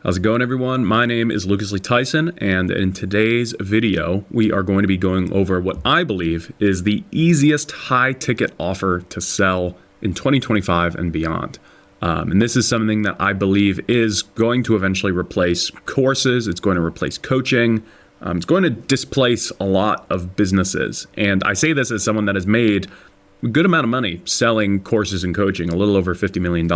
How's it going, everyone? My name is lee-tyson, and in today's video, we are going to be going over what I believe is the easiest high-ticket offer to sell in 2025 and beyond. And this is something that I believe is going to eventually replace courses. It's going to replace coaching. It's going to displace a lot of businesses. And I say this as someone that has made a good amount of money selling courses and coaching, a little over $50 million,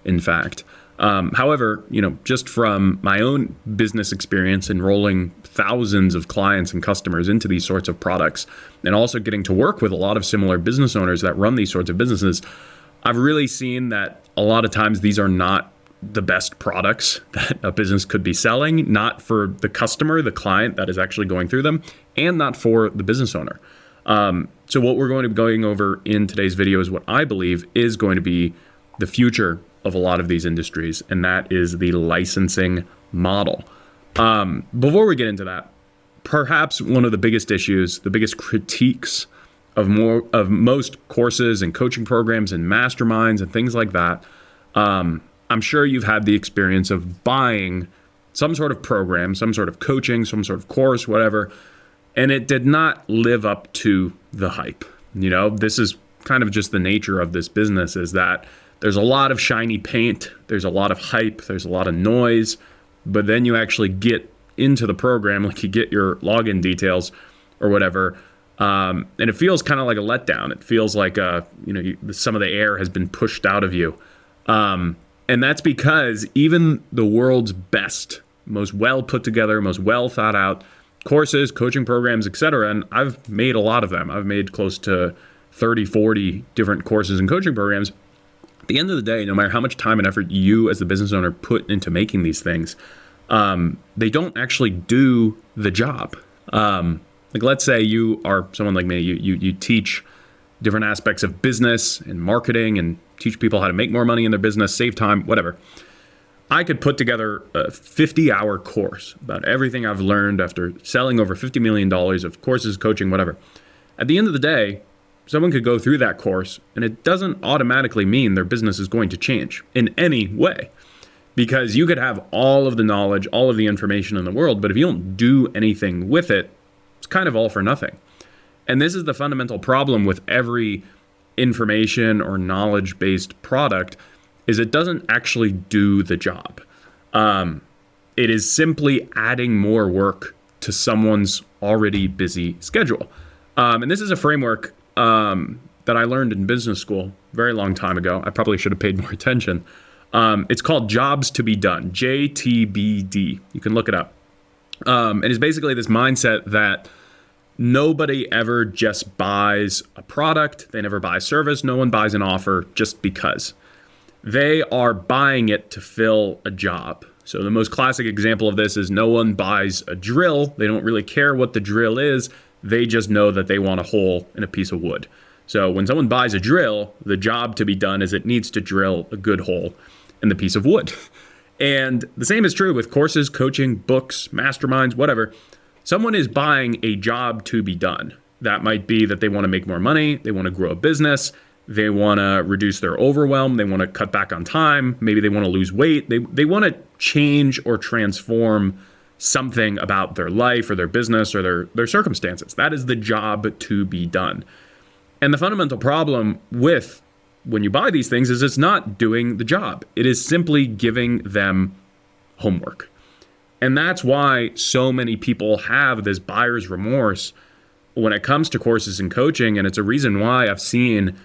in fact. However, just from my own business experience enrolling thousands of clients and customers into these sorts of products, and also getting to work with a lot of similar business owners that run these sorts of businesses, I've really seen that a lot of times these are not the best products that a business could be selling, not for the customer, the client that is actually going through them, and not for the business owner. So what we're going to be going over in today's video is what I believe is going to be the future of a lot of these industries, and that is the licensing model. Before we get into that, perhaps one of the biggest issues, the biggest critiques of most courses and coaching programs and masterminds and things like that, I'm sure you've had the experience of buying some sort of program, some sort of coaching, some sort of course, whatever, and it did not live up to the hype. This is kind of just the nature of this business, is that there's a lot of shiny paint, there's a lot of hype, there's a lot of noise, but then you actually get into the program, like you get your login details or whatever, and it feels kind of like a letdown. It feels like some of the air has been pushed out of you. And that's because even the world's best, most well put together, most well thought out courses, coaching programs, etc., and I've made a lot of them. I've made close to 30, 40 different courses and coaching programs. At the end of the day, no matter how much time and effort you as the business owner put into making these things, they don't actually do the job. Like, let's say you are someone like me, you teach different aspects of business and marketing and teach people how to make more money in their business, save time, whatever. I could put together a 50-hour course about everything I've learned after selling over $50 million of courses, coaching, whatever. At the end of the day, someone could go through that course, and it doesn't automatically mean their business is going to change in any way. Because you could have all of the knowledge, all of the information in the world, but if you don't do anything with it, it's kind of all for nothing. And this is the fundamental problem with every information or knowledge-based product, is it doesn't actually do the job. It is simply adding more work to someone's already busy schedule. And this is a framework that I learned in business school a very long time ago. I probably should have paid more attention. It's called Jobs to be Done, JTBD. You can look it up. And it's basically this mindset that nobody ever just buys a product. They never buy a service. No one buys an offer just because. They are buying it to fill a job. So the most classic example of this is no one buys a drill. They don't really care what the drill is. They just know that they want a hole in a piece of wood. So when someone buys a drill, the job to be done is it needs to drill a good hole in the piece of wood. And the same is true with courses, coaching, books, masterminds, whatever. Someone is buying a job to be done. That might be that they want to make more money, they want to grow a business, they want to reduce their overwhelm, they want to cut back on time, maybe they want to lose weight, they want to change or transform something about their life or their business or their circumstances. That is the job to be done. And the fundamental problem with when you buy these things is it's not doing the job. It is simply giving them homework. And that's why so many people have this buyer's remorse when it comes to courses and coaching. And it's a reason why I've seen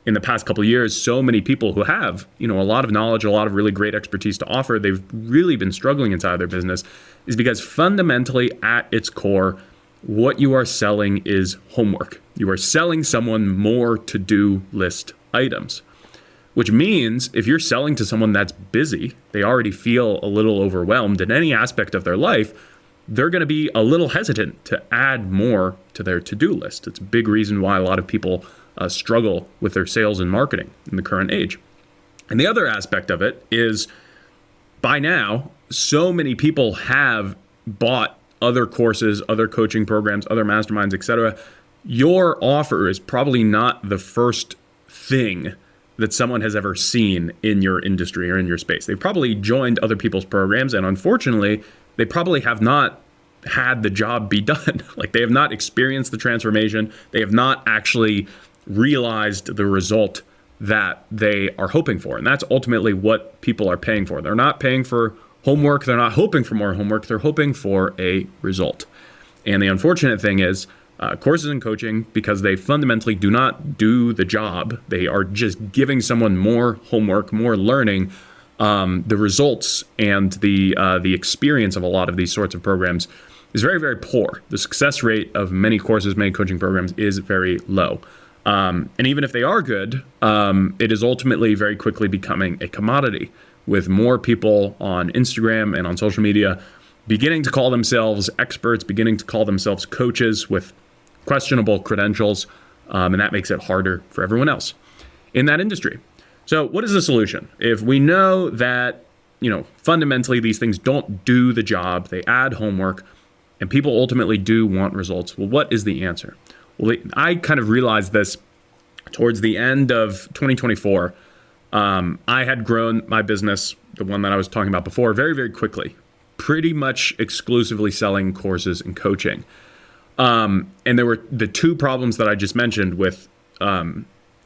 in the past couple of years, so many people who have, a lot of knowledge, a lot of really great expertise to offer, they've really been struggling inside their business, is because fundamentally at its core, what you are selling is homework. You are selling someone more to-do list items, which means if you're selling to someone that's busy, they already feel a little overwhelmed in any aspect of their life, they're going to be a little hesitant to add more to their to-do list. It's a big reason why a lot of people struggle with their sales and marketing in the current age. And the other aspect of it is, by now, so many people have bought other courses, other coaching programs, other masterminds, etc. Your offer is probably not the first thing that someone has ever seen in your industry or in your space. They've probably joined other people's programs, and unfortunately, they probably have not had the job be done. Like, they have not experienced the transformation. They have not actually realized the result that they are hoping for. And that's ultimately what people are paying for. They're not paying for homework. They're not hoping for more homework. They're hoping for a result. And the unfortunate thing is, courses and coaching, because they fundamentally do not do the job, they are just giving someone more homework, more learning. The results and the experience of a lot of these sorts of programs is very, very poor. The success rate of many courses, many coaching programs is very low. And even if they are good, it is ultimately very quickly becoming a commodity, with more people on Instagram and on social media beginning to call themselves experts, beginning to call themselves coaches with questionable credentials, and that makes it harder for everyone else in that industry. So what is the solution? If we know that, fundamentally these things don't do the job, they add homework, and people ultimately do want results, well, what is the answer? Well, I kind of realized this towards the end of 2024. I had grown my business, the one that I was talking about before, very, very quickly, pretty much exclusively selling courses and coaching. And there were the two problems that I just mentioned with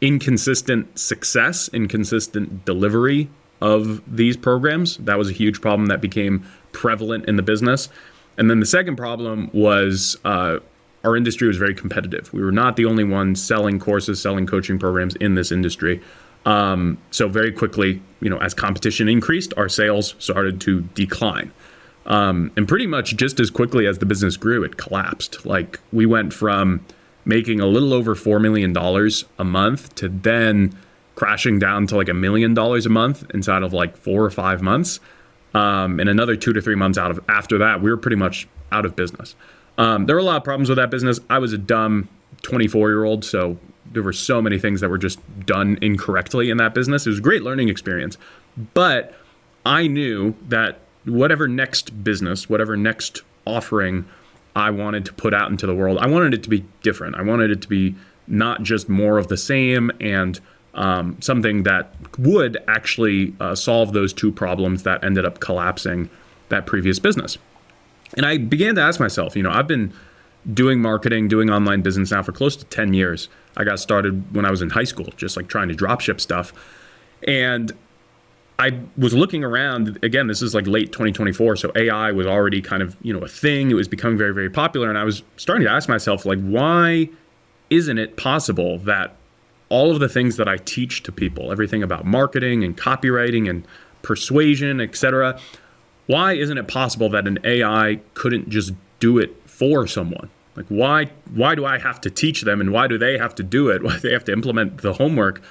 inconsistent success, inconsistent delivery of these programs. That was a huge problem that became prevalent in the business. And then the second problem was our industry was very competitive. We were not the only ones selling courses, selling coaching programs in this industry. So very quickly, as competition increased, our sales started to decline. And pretty much just as quickly as the business grew, it collapsed. Like, we went from making a little over $4 million a month to then crashing down to like $1 million a month inside of like 4 or 5 months. And another 2 to 3 months after that, we were pretty much out of business. There were a lot of problems with that business. I was a dumb 24-year-old, so there were so many things that were just done incorrectly in that business. It was a great learning experience. But I knew that whatever next business, whatever next offering I wanted to put out into the world, I wanted it to be different. I wanted it to be not just more of the same, and something that would actually solve those two problems that ended up collapsing that previous business. And I began to ask myself, I've been doing marketing, doing online business now for close to 10 years. I got started when I was in high school, just like trying to drop ship stuff. And I was looking around, again, this is like late 2024, so AI was already kind of, a thing. It was becoming very, very popular. And I was starting to ask myself, like, why isn't it possible that all of the things that I teach to people, everything about marketing and copywriting and persuasion, etc., why isn't it possible that an AI couldn't just do it for someone? Like, why do I have to teach them, and why do they have to do it? Why do they have to implement the homework?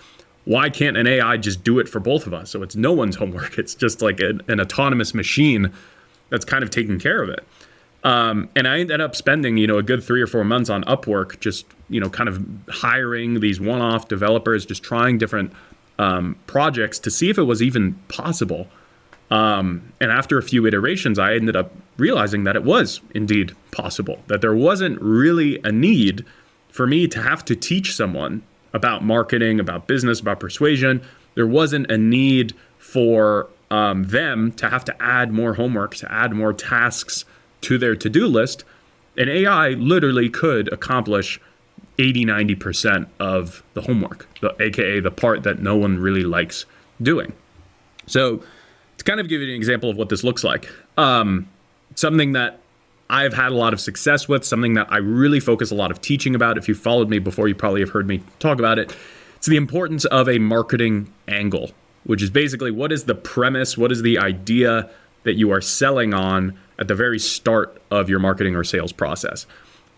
Why can't an AI just do it for both of us? So it's no one's homework. It's just like an autonomous machine that's kind of taking care of it. And I ended up spending, a good 3 or 4 months on Upwork, just, kind of hiring these one-off developers, just trying different projects to see if it was even possible. And after a few iterations, I ended up realizing that it was indeed possible, that there wasn't really a need for me to have to teach someone about marketing, about business, about persuasion. There wasn't a need for them to have to add more homework, to add more tasks to their to-do list. And AI literally could accomplish 80-90% of the homework, aka the part that no one really likes doing. So to kind of give you an example of what this looks like, something that I've had a lot of success with, something that I really focus a lot of teaching about. If you followed me before, you probably have heard me talk about it. It's the importance of a marketing angle, which is basically, what is the premise, what is the idea that you are selling on at the very start of your marketing or sales process.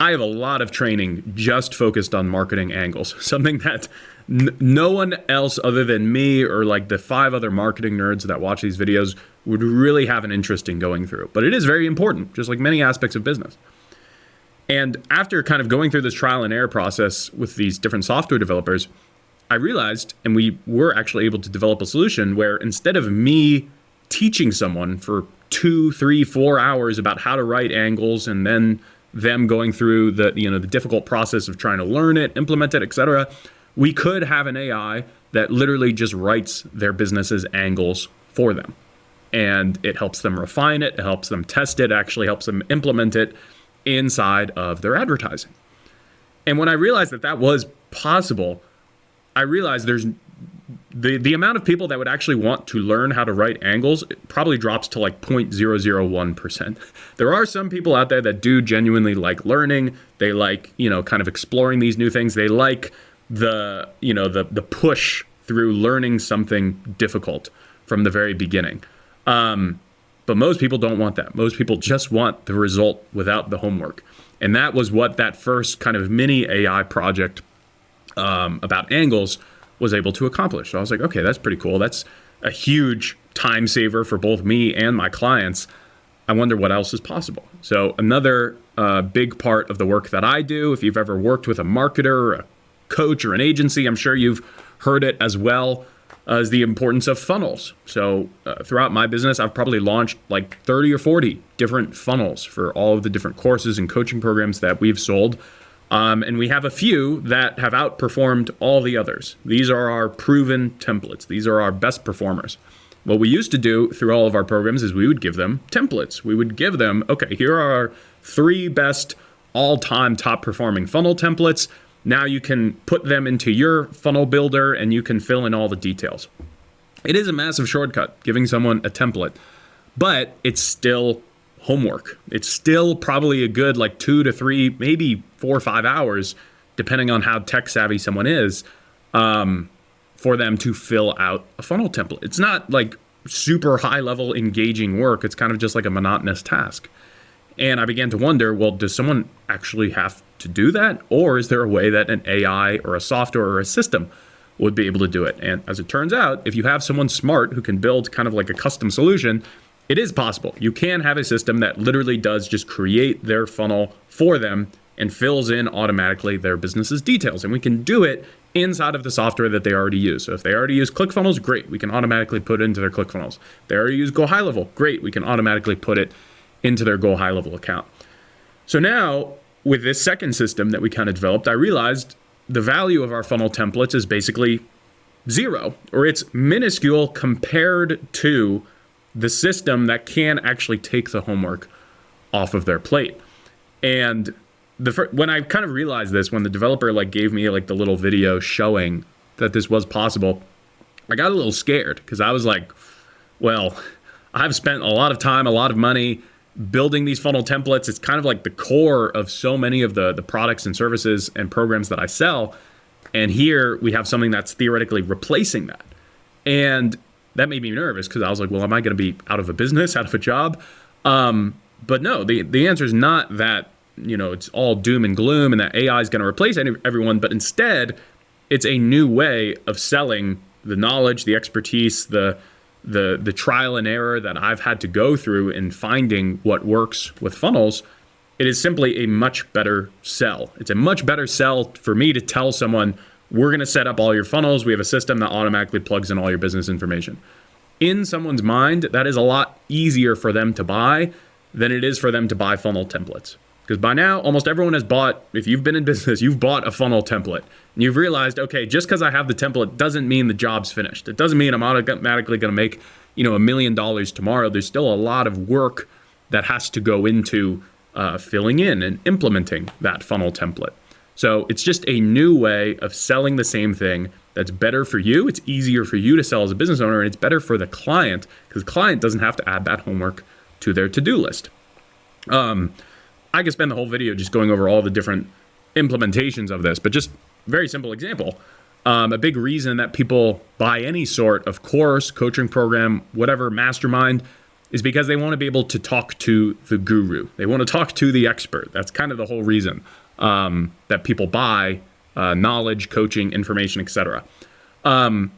I have a lot of training just focused on marketing angles, something that no one else other than me or like the 5 other marketing nerds that watch these videos would really have an interest in going through. But it is very important, just like many aspects of business. And after kind of going through this trial and error process with these different software developers, I realized, and we were actually able to develop a solution where instead of me teaching someone for 2, 3, 4 hours about how to write angles, and then them going through the difficult process of trying to learn it, implement it, etc., we could have an AI that literally just writes their business's angles for them. And it helps them refine it, it helps them test it, actually helps them implement it inside of their advertising. And when I realized that that was possible, I realized there's the amount of people that would actually want to learn how to write angles, it probably drops to like 0.001%. There are some people out there that do genuinely like learning. They like, kind of exploring these new things. They like the push through learning something difficult from the very beginning. But most people don't want that. Most people just want the result without the homework. And that was what that first kind of mini AI project about angles was able to accomplish. So I was like, okay, that's pretty cool. That's a huge time saver for both me and my clients. I wonder what else is possible. So another big part of the work that I do, if you've ever worked with a marketer, a coach, or an agency, I'm sure you've heard it as well, is the importance of funnels. So throughout my business, I've probably launched like 30 or 40 different funnels for all of the different courses and coaching programs that we've sold. And we have a few that have outperformed all the others. These are our proven templates. These are our best performers. What we used to do through all of our programs is we would give them templates. We would give them, okay, here are our 3 best all-time top performing funnel templates. Now you can put them into your funnel builder and you can fill in all the details. It is a massive shortcut giving someone a template, but it's still homework. It's still probably a good like 2 to 3, maybe 4 or 5 hours, depending on how tech savvy someone is, for them to fill out a funnel template. It's not like super high level engaging work. It's kind of just like a monotonous task. And I began to wonder, well, does someone actually have to do that? Or is there a way that an AI or a software or a system would be able to do it? And as it turns out, if you have someone smart who can build kind of like a custom solution, it is possible. You can have a system that literally does just create their funnel for them and fills in automatically their business's details. And we can do it inside of the software that they already use. So if they already use ClickFunnels, great. We can automatically put it into their ClickFunnels. If they already use Go High Level, great. We can automatically put it into their Go High Level account. So now with this second system that we kind of developed, I realized the value of our funnel templates is basically zero, or it's minuscule compared to the system that can actually take the homework off of their plate. And when I kind of realized this, when the developer gave me the little video showing that this was possible, I got a little scared because I was like, well, I've spent a lot of time, a lot of money building these funnel templates. It's kind of like the core of so many of the products and services and programs that I sell. And here we have something that's theoretically replacing that. And that made me nervous because I was like, well, am I going to be out of a business, out of a job? But no, the answer is not that, it's all doom and gloom and that AI is going to replace everyone, but instead it's a new way of selling the knowledge, the expertise, the trial and error that I've had to go through in finding what works with funnels. It is simply a much better sell. It's a much better sell for me to tell someone, we're going to set up all your funnels. We have a system that automatically plugs in all your business information. In someone's mind, that is a lot easier for them to buy than it is for them to buy funnel templates. Because by now, almost everyone has bought, if you've been in business, you've bought a funnel template. And you've realized, okay, just because I have the template doesn't mean the job's finished. It doesn't mean I'm automatically going to make, $1 million tomorrow. There's still a lot of work that has to go into filling in and implementing that funnel template. So it's just a new way of selling the same thing that's better for you. It's easier for you to sell as a business owner, and it's better for the client because the client doesn't have to add that homework to their to-do list. I could spend the whole video just going over all the different implementations of this, but just very simple example. A big reason that people buy any sort of course, coaching program, whatever, mastermind, is because they want to be able to talk to the guru. They want to talk to the expert. That's kind of the whole reason that people buy knowledge, coaching, information, etc. And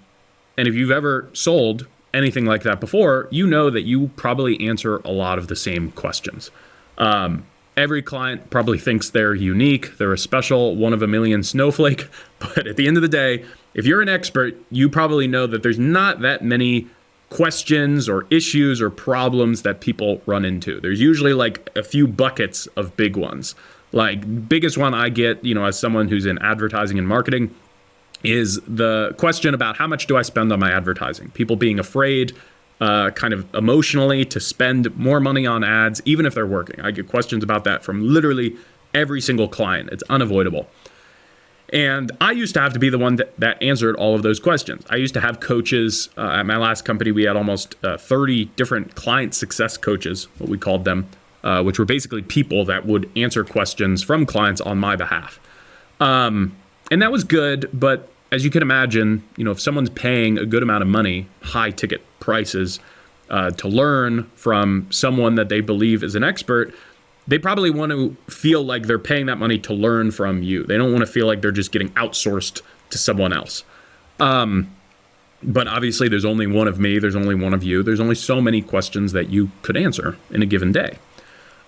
if you've ever sold anything like that before, you know that you probably answer a lot of the same questions. Every client probably thinks they're unique, they're a special one of a million snowflake, but at the end of the day, if you're an expert, you probably know that there's not that many questions or issues or problems that people run into. There's usually a few buckets of big ones. Biggest one I get, as someone who's in advertising and marketing, is the question about how much do I spend on my advertising? People being afraid kind of emotionally to spend more money on ads, even if they're working. I get questions about that from literally every single client. It's unavoidable. And I used to have to be the one that answered all of those questions. I used to have coaches. At my last company, we had almost 30 different client success coaches, what we called them, which were basically people that would answer questions from clients on my behalf. And that was good, but as you can imagine, if someone's paying a good amount of money, high ticket prices, to learn from someone that they believe is an expert, they probably want to feel like they're paying that money to learn from you. They don't want to feel like they're just getting outsourced to someone else. But obviously there's only one of me, there's only one of you, there's only so many questions that you could answer in a given day.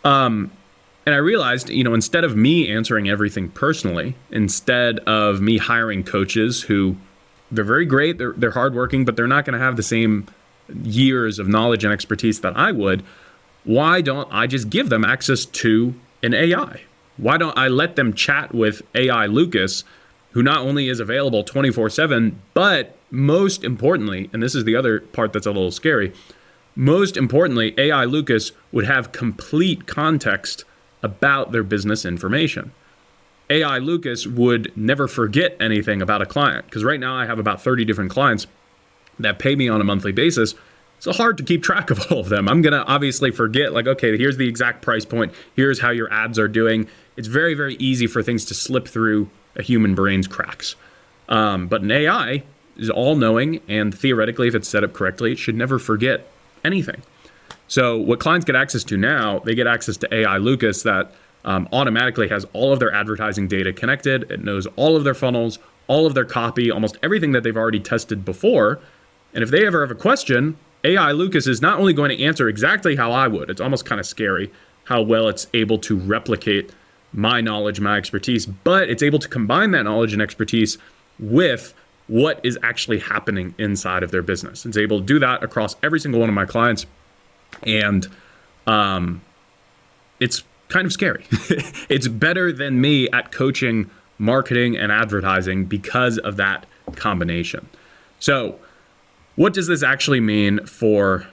And I realized, instead of me answering everything personally, instead of me hiring coaches who, they're very great, they're hardworking, but they're not going to have the same years of knowledge and expertise that I would, why don't I just give them access to an AI? Why don't I let them chat with AI Lucas, who not only is available 24/7, but most importantly, and this is the other part that's a little scary, most importantly, AI Lucas would have complete context about their business information. AI Lucas would never forget anything about a client, because right now I have about 30 different clients that pay me on a monthly basis. It's hard to keep track of all of them. I'm going to obviously forget, like, okay, here's the exact price point. Here's how your ads are doing. It's very, very easy for things to slip through a human brain's cracks. But an AI is all-knowing, and theoretically, if it's set up correctly, it should never forget anything. So what clients get access to now, they get access to AI Lucas that automatically has all of their advertising data connected. It knows all of their funnels, all of their copy, almost everything that they've already tested before. And if they ever have a question, AI Lucas is not only going to answer exactly how I would, it's almost kind of scary how well it's able to replicate my knowledge, my expertise, but it's able to combine that knowledge and expertise with what is actually happening inside of their business. It's able to do that across every single one of my clients. And it's kind of scary. It's better than me at coaching, marketing, and advertising because of that combination. So what does this actually mean for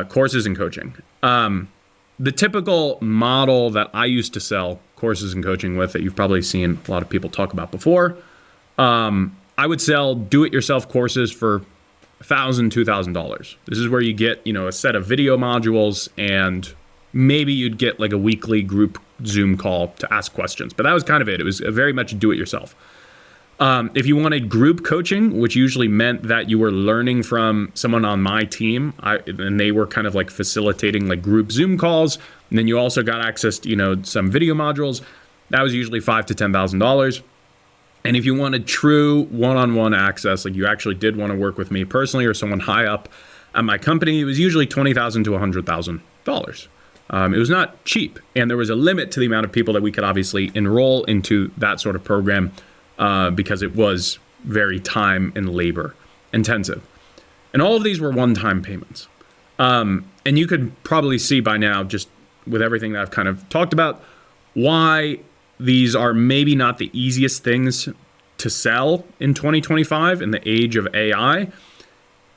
courses and coaching? The typical model that I used to sell courses and coaching with, that you've probably seen a lot of people talk about before, I would sell do-it-yourself courses for $1,000, $2,000. This is where you get, a set of video modules, and maybe you'd get like a weekly group Zoom call to ask questions. But that was kind of it. It was very much do-it-yourself. If you wanted group coaching, which usually meant that you were learning from someone on my team, and they were kind of like facilitating like group Zoom calls, and then you also got access to, some video modules, that was usually $5,000 to $10,000. And if you wanted true one-on-one access, like you actually did want to work with me personally or someone high up at my company, it was usually $20,000 to $100,000. It was not cheap, and there was a limit to the amount of people that we could obviously enroll into that sort of program, because it was very time and labor intensive. And all of these were one-time payments. And you could probably see by now, just with everything that I've kind of talked about, why these are maybe not the easiest things to sell in 2025 in the age of AI,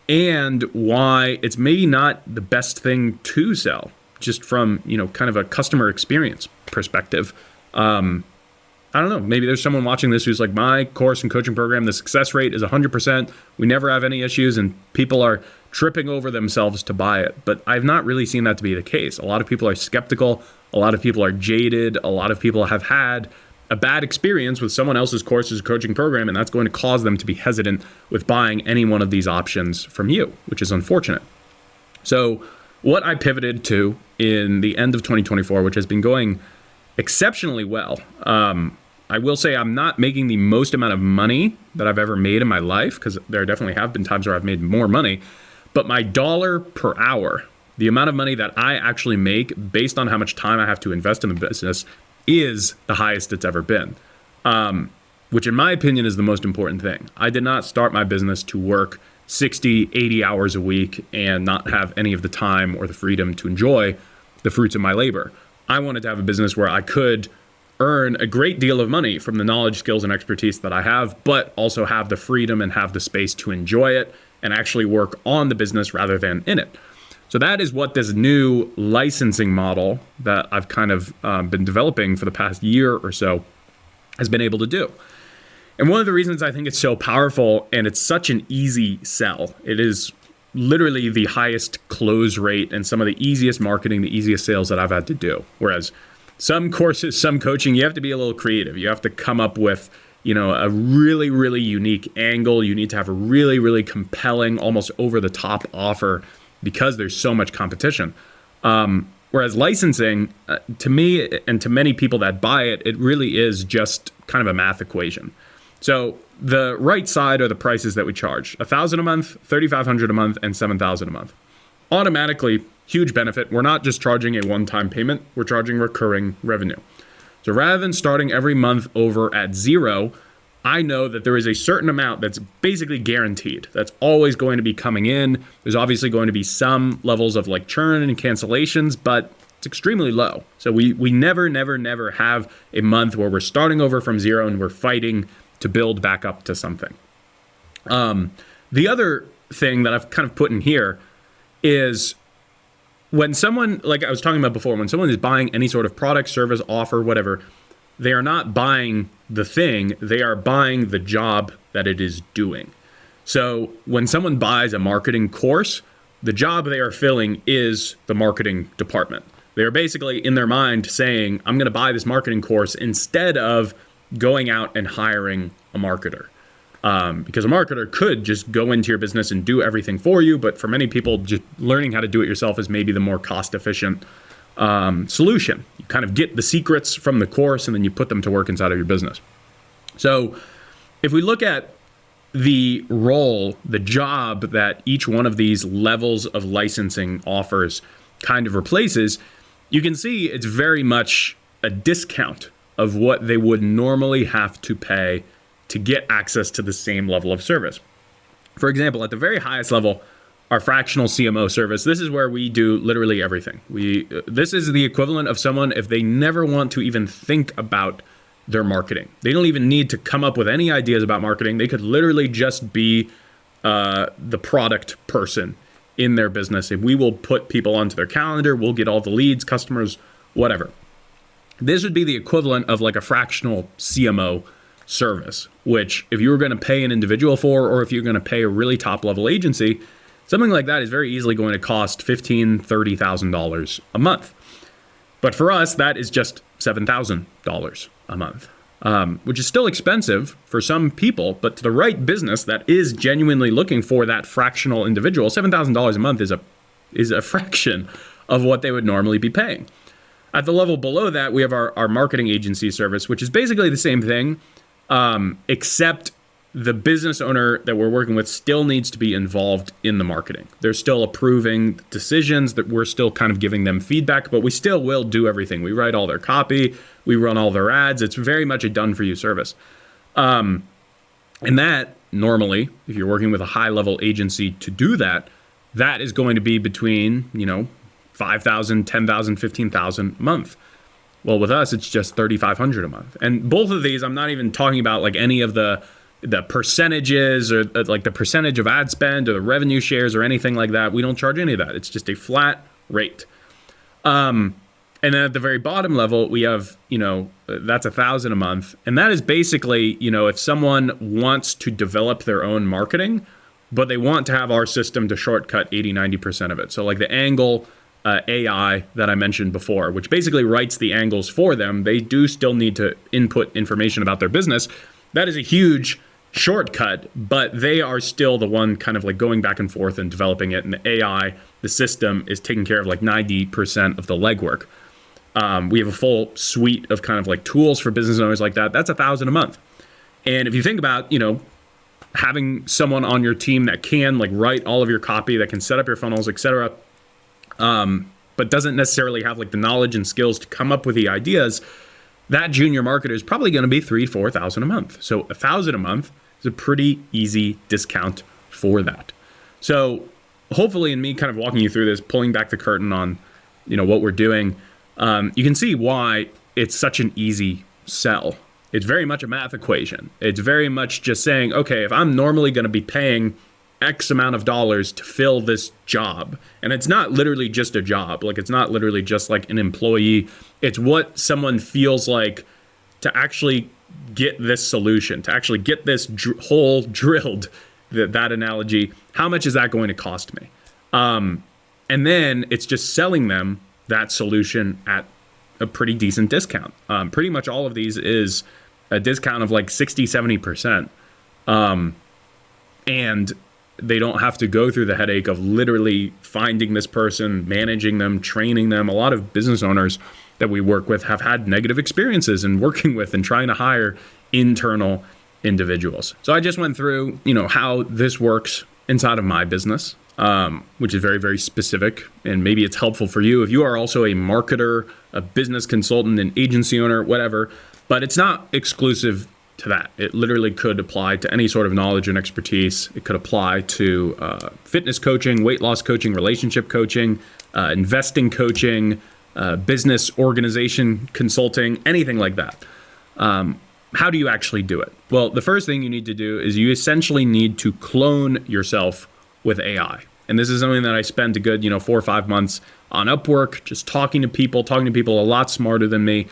and why it's maybe not the best thing to sell, just from, kind of a customer experience perspective. I don't know, maybe there's someone watching this who's like, my course and coaching program, the success rate is 100%. We never have any issues, and people are tripping over themselves to buy it. But I've not really seen that to be the case. A lot of people are skeptical. A lot of people are jaded. A lot of people have had a bad experience with someone else's courses or coaching program, and that's going to cause them to be hesitant with buying any one of these options from you, which is unfortunate. So what I pivoted to in the end of 2024, which has been going exceptionally well. I will say I'm not making the most amount of money that I've ever made in my life, because there definitely have been times where I've made more money, but my dollar per hour, the amount of money that I actually make based on how much time I have to invest in the business, is the highest it's ever been, which in my opinion is the most important thing. I did not start my business to work 60, 80 hours a week and not have any of the time or the freedom to enjoy the fruits of my labor. I wanted to have a business where I could earn a great deal of money from the knowledge, skills, and expertise that I have, but also have the freedom and have the space to enjoy it and actually work on the business rather than in it. So that is what this new licensing model that I've kind of been developing for the past year or so has been able to do. And one of the reasons I think it's so powerful and it's such an easy sell, it is literally the highest close rate and some of the easiest marketing, the easiest sales that I've had to do. Whereas some courses, some coaching, you have to be a little creative. You have to come up with, a really, really unique angle. You need to have a really, really compelling, almost over the top offer because there's so much competition. Whereas licensing, to me and to many people that buy it, it really is just kind of a math equation. So the right side are the prices that we charge: $1,000 a month, $3,500 a month, and $7,000 a month. Automatically, huge benefit. We're not just charging a one-time payment, we're charging recurring revenue. So rather than starting every month over at zero, I know that there is a certain amount that's basically guaranteed. That's always going to be coming in. There's obviously going to be some levels of like churn and cancellations, but it's extremely low. So we never have a month where we're starting over from zero and we're fighting to build back up to something. The other thing that I've kind of put in here is when someone, like I was talking about before, when someone is buying any sort of product, service, offer, whatever, they are not buying the thing, they are buying the job that it is doing. So when someone buys a marketing course, the job they are filling is the marketing department. They are basically in their mind saying, I'm going to buy this marketing course instead of going out and hiring a marketer. Because a marketer could just go into your business and do everything for you. But for many people, just learning how to do it yourself is maybe the more cost-efficient solution. You kind of get the secrets from the course and then you put them to work inside of your business. So if we look at the role, the job that each one of these levels of licensing offers kind of replaces, you can see it's very much a discount of what they would normally have to pay to get access to the same level of service. For example, at the very highest level, our fractional CMO service, this is where we do literally everything. This is the equivalent of someone if they never want to even think about their marketing. They don't even need to come up with any ideas about marketing. They could literally just be the product person in their business. And we will put people onto their calendar. We'll get all the leads, customers, whatever. This would be the equivalent of like a fractional CMO service, which if you were going to pay an individual for, or if you're going to pay a really top level agency, something like that is very easily going to cost $15,000, $30,000 a month. But for us, that is just $7,000 a month, which is still expensive for some people, but to the right business that is genuinely looking for that fractional individual, $7,000 a month is a fraction of what they would normally be paying. At the level below that, we have our marketing agency service, which is basically the same thing, except the business owner that we're working with still needs to be involved in the marketing. They're still approving decisions, that we're still kind of giving them feedback, but we still will do everything. We write all their copy, we run all their ads. It's very much a done-for-you service. And that, normally, if you're working with a high-level agency to do that, that is going to be between, $5,000, $10,000, $15,000 a month. Well, with us, it's just $3,500 a month. And both of these, I'm not even talking about like any of the percentages or like the percentage of ad spend or the revenue shares or anything like that. We don't charge any of that. It's just a flat rate. And then at the very bottom level, we have, that's $1,000 a month. And that is basically, if someone wants to develop their own marketing, but they want to have our system to shortcut 80, 90% of it. So like the angle AI that I mentioned before, which basically writes the angles for them. They do still need to input information about their business. That is a huge shortcut, but they are still the one kind of like going back and forth and developing it. And the AI, the system, is taking care of like 90% of the legwork. We have a full suite of kind of like tools for business owners like that. That's $1,000 a month. And if you think about, having someone on your team that can like write all of your copy, that can set up your funnels, etc., but doesn't necessarily have like the knowledge and skills to come up with the ideas, that junior marketer is probably going to be $3,000 to $4,000 a month. So $1,000 a month is a pretty easy discount for that. So hopefully, in me kind of walking you through this, pulling back the curtain on, what we're doing, you can see why it's such an easy sell. It's very much a math equation. It's very much just saying, okay, if I'm normally going to be paying X amount of dollars to fill this job, and it's not literally just a job, like it's not literally just like an employee, it's what someone feels like to actually get this solution, to actually get this hole drilled, that analogy, how much is that going to cost me? And then it's just selling them that solution at a pretty decent discount. Pretty much all of these is a discount of like 60, 70%. And they don't have to go through the headache of literally finding this person, managing them, training them. A lot of business owners that we work with have had negative experiences in working with and trying to hire internal individuals. So I just went through, how this works inside of my business, which is very, very specific. And maybe it's helpful for you if you are also a marketer, a business consultant, an agency owner, whatever. But it's not exclusive to that. It literally could apply to any sort of knowledge and expertise. It could apply to fitness coaching, weight loss coaching, relationship coaching, investing coaching, business organization consulting, anything like that. How do you actually do it? Well, the first thing you need to do is you essentially need to clone yourself with AI. And this is something that I spent a good, 4 or 5 months on Upwork, just talking to people a lot smarter than me,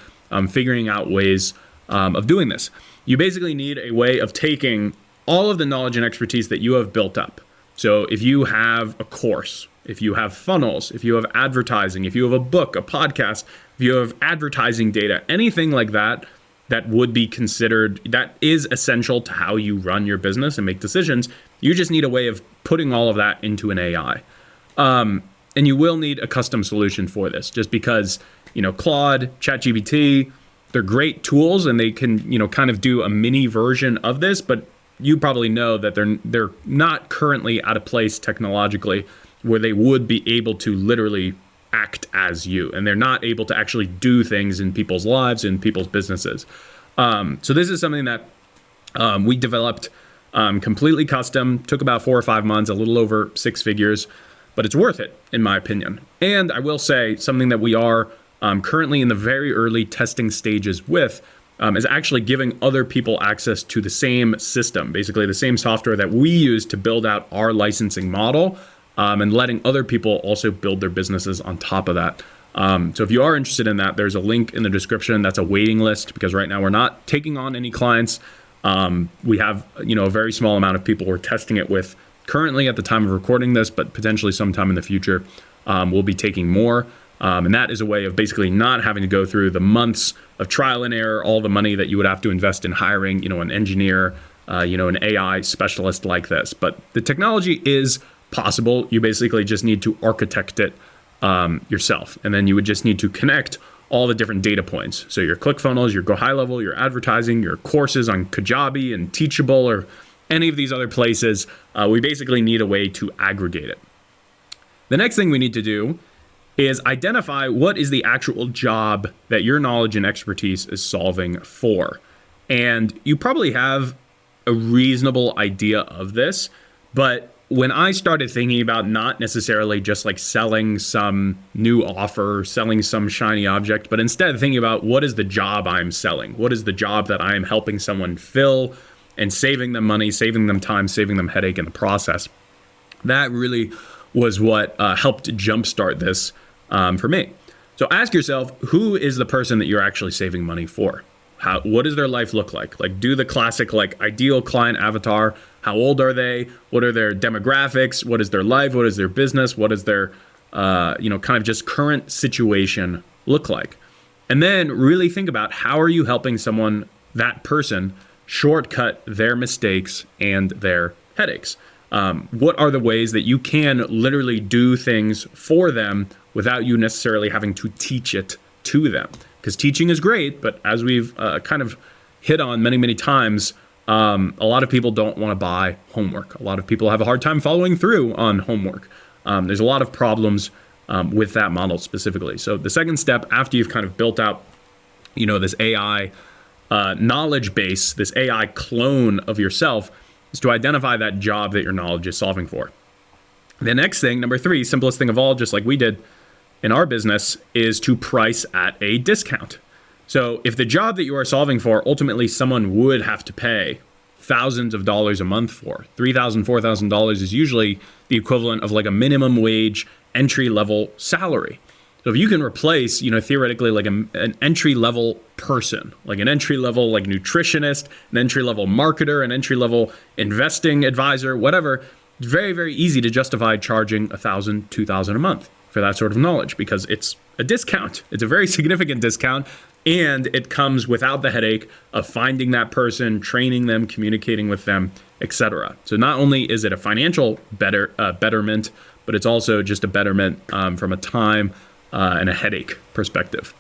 figuring out ways of doing this. You basically need a way of taking all of the knowledge and expertise that you have built up. So if you have a course, if you have funnels, if you have advertising, if you have a book, a podcast, if you have advertising data, anything like that, that would be considered, that is essential to how you run your business and make decisions. You just need a way of putting all of that into an AI. And you will need a custom solution for this, just because, Claude, ChatGPT, they're great tools and they can, kind of do a mini version of this, but you probably know that they're not currently at a place technologically where they would be able to literally act as you, and they're not able to actually do things in people's lives, in people's businesses. So this is something that we developed completely custom, took about 4 or 5 months, a little over 6 figures, but it's worth it in my opinion. And I will say something that we are currently in the very early testing stages with is actually giving other people access to the same system, basically the same software that we use to build out our licensing model, and letting other people also build their businesses on top of that. So if you are interested in that, there's a link in the description. That's a waiting list, because right now we're not taking on any clients. We have, a very small amount of people we're testing it with currently at the time of recording this, but potentially sometime in the future, we'll be taking more. And that is a way of basically not having to go through the months of trial and error, all the money that you would have to invest in hiring, an engineer, an AI specialist like this. But the technology is possible. You basically just need to architect it yourself. And then you would just need to connect all the different data points. So your ClickFunnels, your Go High Level, your advertising, your courses on Kajabi and Teachable, or any of these other places. We basically need a way to aggregate it. The next thing we need to do is identify what is the actual job that your knowledge and expertise is solving for. And you probably have a reasonable idea of this, but when I started thinking about not necessarily just like selling some new offer, selling some shiny object, but instead thinking about what is the job I'm selling? What is the job that I am helping someone fill and saving them money, saving them time, saving them headache in the process? That really was what helped jumpstart this for me. So ask yourself, who is the person that you're actually saving money for? What does their life look like? Like, do the classic, like, ideal client avatar. How old are they? What are their demographics? What is their life? What is their business? What is their, kind of just current situation look like? And then really think about, how are you helping someone, that person, shortcut their mistakes and their headaches? What are the ways that you can literally do things for them without you necessarily having to teach it to them? Because teaching is great, but as we've kind of hit on many, many times, a lot of people don't want to buy homework. A lot of people have a hard time following through on homework. There's a lot of problems with that model specifically. So the second step, after you've kind of built out, this AI knowledge base, this AI clone of yourself, is to identify that job that your knowledge is solving for. The next thing, number 3, simplest thing of all, just like we did in our business, is to price at a discount. So if the job that you are solving for, ultimately someone would have to pay thousands of dollars a month for, $3,000, $4,000 is usually the equivalent of like a minimum wage entry-level salary. So if you can replace, theoretically like an entry-level person, like an entry-level like nutritionist, an entry-level marketer, an entry-level investing advisor, whatever, it's very, very easy to justify charging $1,000, $2,000 a month for that sort of knowledge because it's a discount. It's a very significant discount, and it comes without the headache of finding that person, training them, communicating with them, etc. So not only is it a financial betterment, but it's also just a betterment from a time and a headache perspective.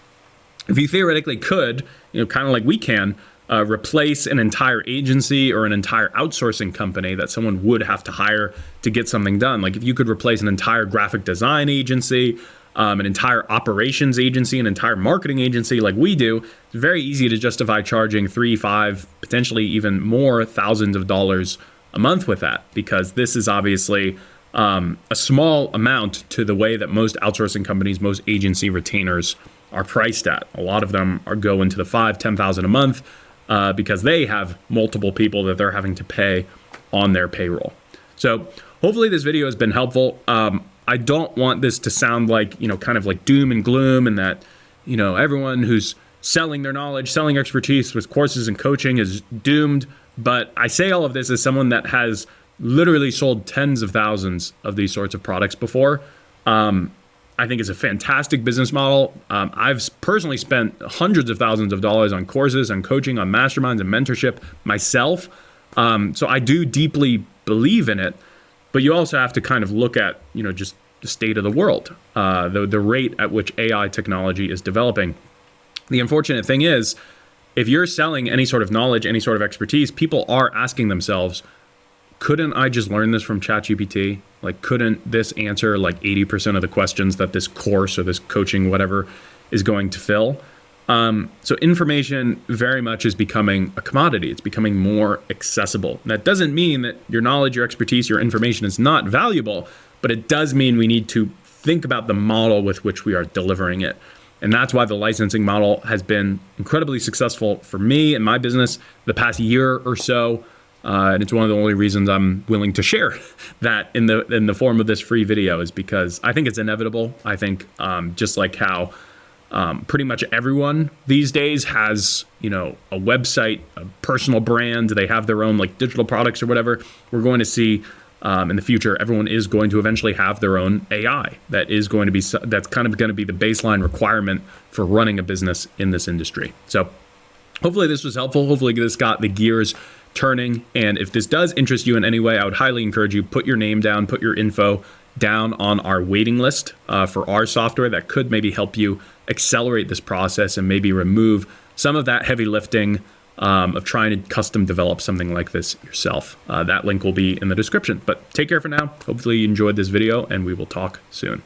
If you theoretically could, kind of like we can, replace an entire agency or an entire outsourcing company that someone would have to hire to get something done. Like if you could replace an entire graphic design agency, an entire operations agency, an entire marketing agency like we do, it's very easy to justify charging 3, 5, potentially even more thousands of dollars a month with that, because this is obviously a small amount to the way that most outsourcing companies, most agency retainers are priced at. A lot of them go into the $5,000, $10,000 a month because they have multiple people that they're having to pay on their payroll. So hopefully this video has been helpful. I don't want this to sound like, kind of like doom and gloom and that, everyone who's selling their knowledge, selling expertise with courses and coaching is doomed. But I say all of this as someone that has literally sold tens of thousands of these sorts of products before. I think it's a fantastic business model. I've personally spent hundreds of thousands of dollars on courses, on coaching, on masterminds and mentorship myself. So I do deeply believe in it, but you also have to kind of look at, just the state of the world, the rate at which AI technology is developing. The unfortunate thing is, if you're selling any sort of knowledge, any sort of expertise, people are asking themselves, couldn't I just learn this from ChatGPT? Like, couldn't this answer like 80% of the questions that this course or this coaching, whatever, is going to fill? So information very much is becoming a commodity. It's becoming more accessible. That doesn't mean that your knowledge, your expertise, your information is not valuable, but it does mean we need to think about the model with which we are delivering it. And that's why the licensing model has been incredibly successful for me and my business the past year or so. And it's one of the only reasons I'm willing to share that in the form of this free video, is because I think it's inevitable. I think just like how pretty much everyone these days has, a website, a personal brand, they have their own like digital products or whatever. We're going to see in the future, everyone is going to eventually have their own AI that's kind of going to be the baseline requirement for running a business in this industry. So hopefully this was helpful. Hopefully this got the gears turning. And if this does interest you in any way, I would highly encourage you, put your name down, put your info down on our waiting list for our software that could maybe help you accelerate this process and maybe remove some of that heavy lifting of trying to custom develop something like this yourself. That link will be in the description. But take care for now. Hopefully you enjoyed this video, and we will talk soon.